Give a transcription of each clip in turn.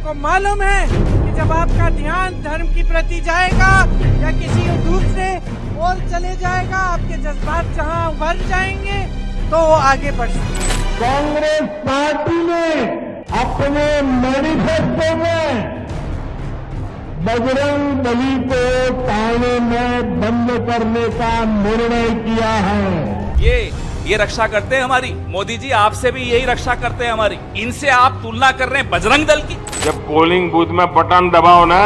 आपको मालूम है कि जब आपका ध्यान धर्म की प्रति जाएगा या किसी दूसरे ओर चले जाएगा, आपके जज्बात जहां उभर जाएंगे तो वो आगे बढ़ सकते। कांग्रेस पार्टी ने अपने मैनिफेस्टो में बजरंग बली को थाने में बंद करने का निर्णय किया है। ये रक्षा करते हैं हमारी। मोदी जी आपसे भी यही रक्षा करते हैं हमारी। इनसे आप तुलना कर रहे हैं बजरंग दल की। जब पोलिंग बूथ में बटन दबाओ ना,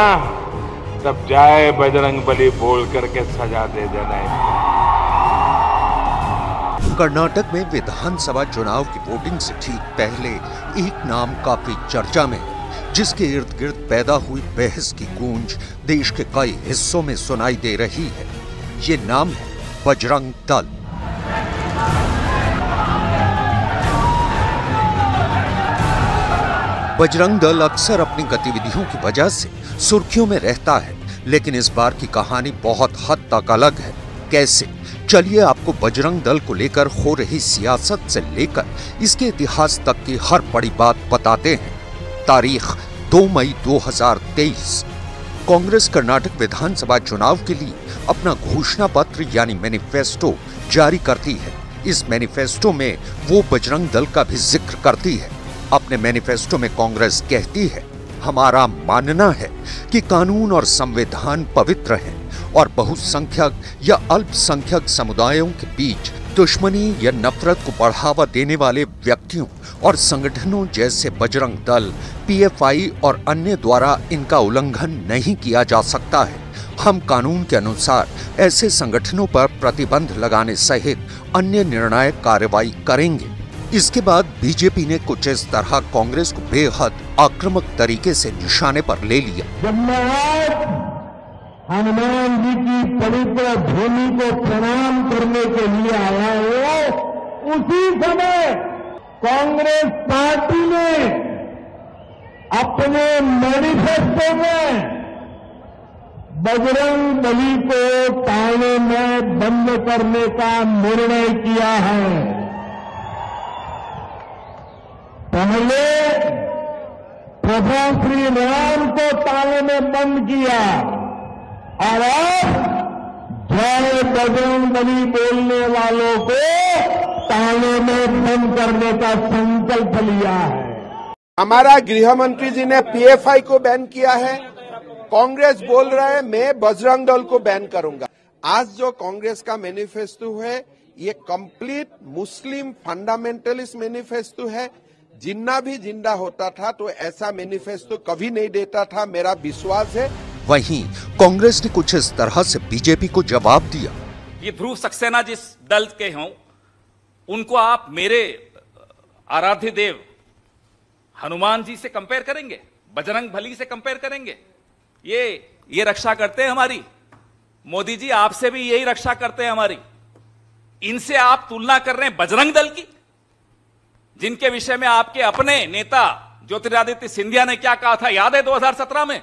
तब जाए बजरंग बली बोल करके सजा दे देना। कर्नाटक में विधानसभा चुनाव की वोटिंग से ठीक पहले एक नाम काफी चर्चा में, जिसके इर्द गिर्द पैदा हुई बहस की गूंज देश के कई हिस्सों में सुनाई दे रही है। ये नाम है बजरंग दल। बजरंग दल अक्सर अपनी गतिविधियों की वजह से सुर्खियों में रहता है, लेकिन इस बार की कहानी बहुत हद तक अलग है। कैसे? चलिए आपको बजरंग दल को लेकर हो रही सियासत से लेकर इसके इतिहास तक की हर बड़ी बात बताते हैं। तारीख 2 मई 2023। कांग्रेस कर्नाटक विधानसभा चुनाव के लिए अपना घोषणा पत्र यानी मैनिफेस्टो जारी करती है। इस मैनिफेस्टो में वो बजरंग दल का भी जिक्र करती है। अपने मैनिफेस्टो में कांग्रेस कहती है, हमारा मानना है कि कानून और संविधान पवित्र हैं और बहुसंख्यक या अल्पसंख्यक समुदायों के बीच दुश्मनी या नफरत को बढ़ावा देने वाले व्यक्तियों और संगठनों जैसे बजरंग दल, पीएफआई और अन्य द्वारा इनका उल्लंघन नहीं किया जा सकता है। हम कानून के अनुसार ऐसे संगठनों पर प्रतिबंध लगाने सहित अन्य निर्णायक कार्रवाई करेंगे। इसके बाद बीजेपी ने कुछ इस तरह कांग्रेस को बेहद आक्रामक तरीके से निशाने पर ले लिया। जब मैं आज हनुमान जी की पवित्र भूमि को प्रणाम करने के लिए आया हूं, उसी समय कांग्रेस पार्टी ने अपने मैनिफेस्टो में बजरंग बली को थाने में बंद करने का निर्णय किया है। पहले प्रभु श्री राम को ताले में बंद किया और अब जय बजरंग बली बोलने वालों को ताले में बंद करने का संकल्प लिया है। हमारा गृह मंत्री जी ने पीएफआई को बैन किया है। कांग्रेस बोल रहा है मैं बजरंग दल को बैन करूंगा। आज जो कांग्रेस का मैनिफेस्टो है ये कंप्लीट मुस्लिम फंडामेंटलिस्ट मैनिफेस्टो है। जिन्ना भी जिंदा होता था तो ऐसा मैनिफेस्टो कभी नहीं देता था, मेरा विश्वास है। वहीं कांग्रेस ने कुछ इस तरह से बीजेपी को जवाब दिया। ये ध्रुव सक्सेना जिस दल के हों, उनको आप मेरे आराध्य देव हनुमान जी से कंपेयर करेंगे, बजरंग बली से कंपेयर करेंगे? ये रक्षा करते हैं हमारी। मोदी जी आपसे भी यही रक्षा करते हैं हमारी। इनसे आप तुलना कर रहे हैं बजरंग दल की, जिनके विषय में आपके अपने नेता ज्योतिरादित्य सिंधिया ने क्या कहा था, याद है 2017 में,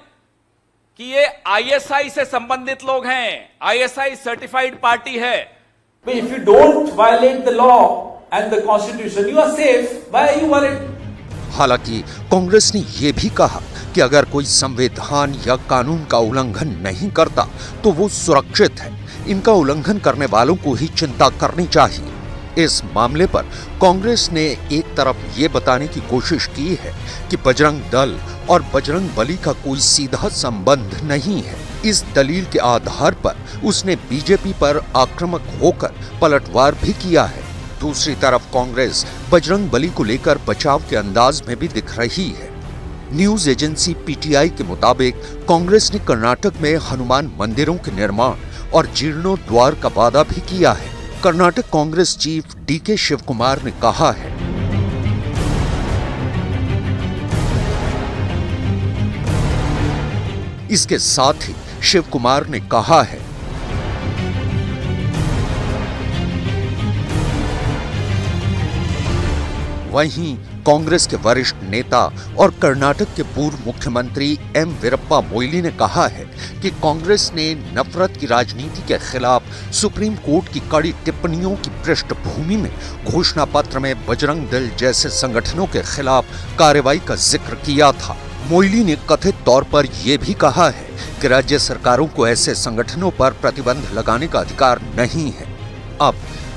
कि ये आईएसआई से संबंधित लोग हैं, आईएसआई सर्टिफाइड पार्टी है। If you don't violate the law and the constitution, you are safe. Why are you worried? हालांकि कांग्रेस ने यह भी कहा कि अगर कोई संविधान या कानून का उल्लंघन नहीं करता तो वो सुरक्षित है। इनका उल्लंघन करने वालों को ही चिंता करनी चाहिए। इस मामले पर कांग्रेस ने एक तरफ ये बताने की कोशिश की है कि बजरंग दल और बजरंग बली का कोई सीधा संबंध नहीं है। इस दलील के आधार पर उसने बीजेपी पर आक्रामक होकर पलटवार भी किया है। दूसरी तरफ कांग्रेस बजरंग बली को लेकर बचाव के अंदाज में भी दिख रही है। न्यूज एजेंसी पीटीआई के मुताबिक कांग्रेस ने कर्नाटक में हनुमान मंदिरों के निर्माण और जीर्णोद्वार का वादा भी किया है। कर्नाटक कांग्रेस चीफ डीके शिवकुमार ने कहा है, इसके साथ ही शिवकुमार ने कहा है, वहीं कांग्रेस के वरिष्ठ नेता और कर्नाटक के पूर्व मुख्यमंत्री एम वीरप्पा मोइली ने कहा है कि कांग्रेस ने नफरत की राजनीति के खिलाफ सुप्रीम कोर्ट की कड़ी टिप्पणियों की पृष्ठभूमि में घोषणा पत्र में बजरंग दल जैसे संगठनों के खिलाफ कार्रवाई का जिक्र किया था। मोइली ने कथित तौर पर यह भी कहा है कि राज्य सरकारों को ऐसे संगठनों पर प्रतिबंध लगाने का अधिकार नहीं है। अब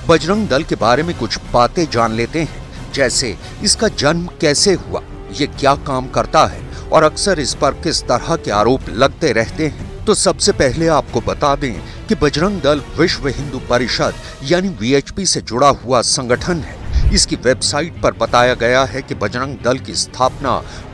बजरंग दल के बारे में कुछ बातें जान लेते हैं, जैसे इसका जन्म कैसे हुआ, ये क्या काम करता है और अक्सर इस पर किस तरह के आरोप लगते रहते हैं। तो सबसे पहले आपको बता दें कि बजरंग दल विश्व हिंदू परिषद यानी वीएचपी से जुड़ा हुआ संगठन है। इसकी वेबसाइट पर बताया गया है कि बजरंग दल की स्थापना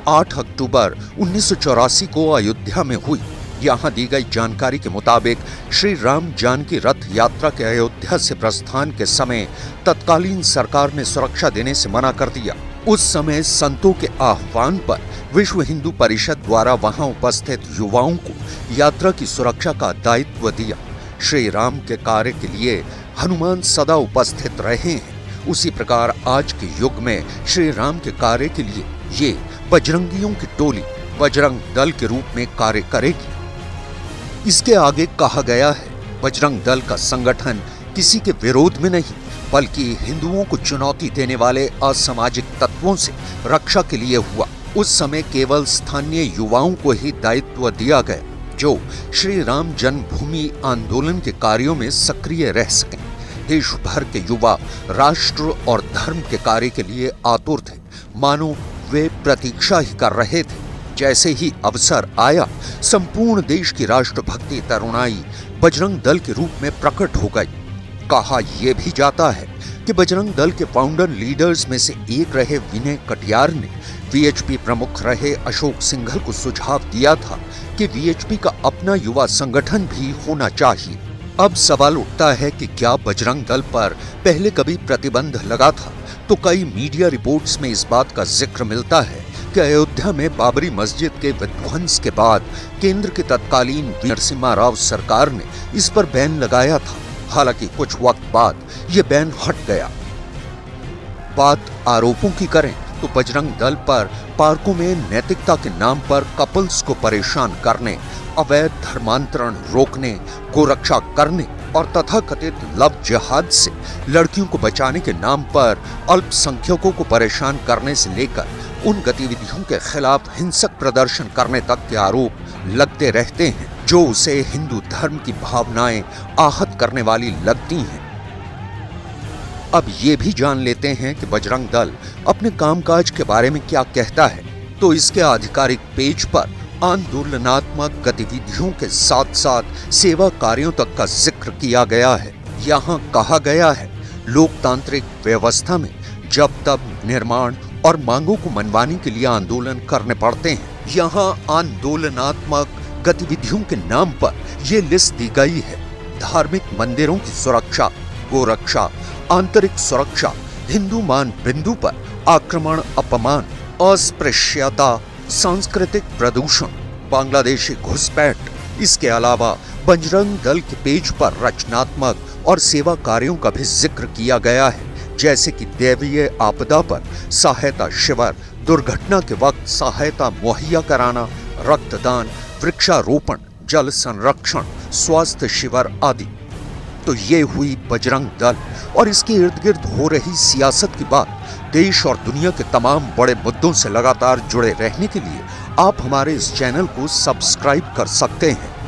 8 अक्टूबर 1984 को अयोध्या में हुई। यहाँ दी गई जानकारी के मुताबिक श्री राम जानकी रथ यात्रा के अयोध्या से प्रस्थान के समय तत्कालीन सरकार ने सुरक्षा देने से मना कर दिया। उस समय संतों के आह्वान पर विश्व हिंदू परिषद द्वारा वहां उपस्थित युवाओं को यात्रा की सुरक्षा का दायित्व दिया। श्री राम के कार्य के लिए हनुमान सदा उपस्थित रहे हैं। उसी प्रकार आज के युग में श्री राम के कार्य के लिए ये बजरंगियों की टोली बजरंग दल के रूप में कार्य करेगी। इसके आगे कहा गया है, बजरंग दल का संगठन किसी के विरोध में नहीं बल्कि हिंदुओं को चुनौती देने वाले असामाजिक तत्वों से रक्षा के लिए हुआ। उस समय केवल स्थानीय युवाओं को ही दायित्व दिया गया जो श्री राम जन्मभूमि आंदोलन के कार्यों में सक्रिय रह सकें। देश भर के युवा राष्ट्र और धर्म के कार्य के लिए आतुर थे, मानो वे प्रतीक्षा ही कर रहे थे। जैसे ही अवसर आया, संपूर्ण देश की राष्ट्रभक्ति तरुणाई बजरंग दल के रूप में प्रकट हो गई। कहा यह भी जाता है कि बजरंग दल के फाउंडर लीडर्स में से एक रहे विनय कटियार ने वीएचपी प्रमुख रहे अशोक सिंघल को सुझाव दिया था कि वीएचपी का अपना युवा संगठन भी होना चाहिए। अब सवाल उठता है कि क्या बजरंग दल पर पहले कभी प्रतिबंध लगा था? तो कई मीडिया रिपोर्ट्स में इस बात का जिक्र मिलता है कि अयोध्या में बाबरी मस्जिद के विध्वंस के बाद केंद्र के तत्कालीन नरसिम्हा राव सरकार ने इस पर बैन लगाया था। हालांकि कुछ वक्त बाद ये बैन हट गया। बात आरोपों की करें तो बजरंग दल पर पार्कों में नैतिकता के नाम पर कपल्स को परेशान करने, अवैध धर्मांतरण रोकने, गोरक्षा करने और तथाकथित लव जिहाद से लड़कियों को बचाने के नाम पर अल्पसंख्यकों को परेशान करने से लेकर उन गतिविधियों के खिलाफ हिंसक प्रदर्शन करने तक के आरोप लगते रहते हैं जो उसे हिंदू धर्म की भावनाएं आहत करने वाली लगती हैं। अब ये भी जान लेते हैं कि बजरंग दल अपने कामकाज के बारे में क्या कहता है। तो इसके आधिकारिक पेज पर आंदोलनात्मक गतिविधियों के साथ साथ सेवा कार्यों तक का जिक्र किया गया है। यहाँ कहा गया है, लोकतांत्रिक व्यवस्था में जब तब निर्माण और मांगों को मनवाने के लिए आंदोलन करने पड़ते हैं। यहाँ आंदोलनात्मक गतिविधियों के नाम पर यह लिस्ट दी गई है: धार्मिक मंदिरों की सुरक्षा, गोरक्षा, आंतरिक सुरक्षा, हिंदू मान बिंदु पर आक्रमण अपमान, अस्पृश्यता, सांस्कृतिक प्रदूषण, बांग्लादेशी घुसपैठ। इसके अलावा बजरंग दल के पेज पर रचनात्मक और सेवा कार्यों का भी जिक्र किया गया है, जैसे कि दैवीय आपदा पर सहायता शिविर, दुर्घटना के वक्त सहायता मुहैया कराना, रक्तदान, वृक्षारोपण, जल संरक्षण, स्वास्थ्य शिविर आदि। तो ये हुई बजरंग दल और इसके इर्द गिर्द हो रही सियासत की बात। देश और दुनिया के तमाम बड़े मुद्दों से लगातार जुड़े रहने के लिए आप हमारे इस चैनल को सब्सक्राइब कर सकते हैं।